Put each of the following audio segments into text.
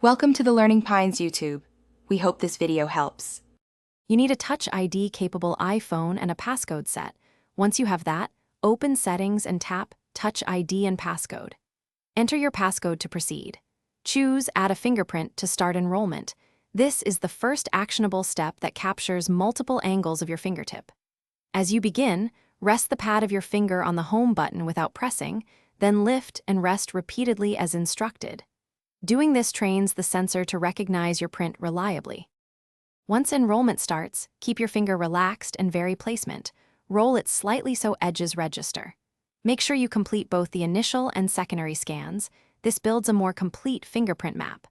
Welcome to the Learning Pines YouTube. We hope this video helps. You need a Touch ID-capable iPhone and a passcode set. Once you have that, open Settings and tap Touch ID and Passcode. Enter your passcode to proceed. Choose Add a Fingerprint to start enrollment. This is the first actionable step that captures multiple angles of your fingertip. As you begin, rest the pad of your finger on the Home button without pressing, then lift and rest repeatedly as instructed. Doing this trains the sensor to recognize your print reliably. Once enrollment starts, keep your finger relaxed and vary placement. Roll it slightly so edges register. Make sure you complete both the initial and secondary scans. This builds a more complete fingerprint map.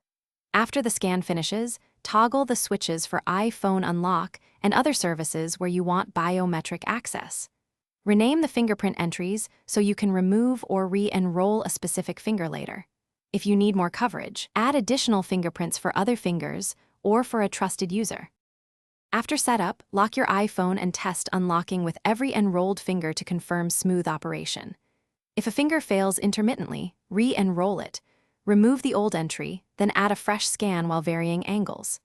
After the scan finishes, toggle the switches for iPhone unlock and other services where you want biometric access. Rename the fingerprint entries so you can remove or re-enroll a specific finger later. If you need more coverage, add additional fingerprints for other fingers or for a trusted user. After setup, lock your iPhone and test unlocking with every enrolled finger to confirm smooth operation. If a finger fails intermittently, re-enroll it. Remove the old entry, then add a fresh scan while varying angles.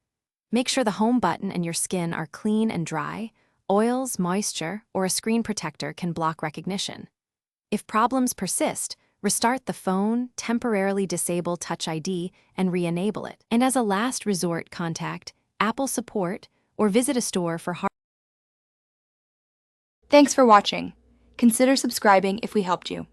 Make sure the Home button and your skin are clean and dry. Oils, moisture, or a screen protector can block recognition. If problems persist, restart the phone, temporarily disable Touch ID, and re-enable it. And as a last resort, contact Apple support or visit a store for Thanks for watching. Consider subscribing if we helped you.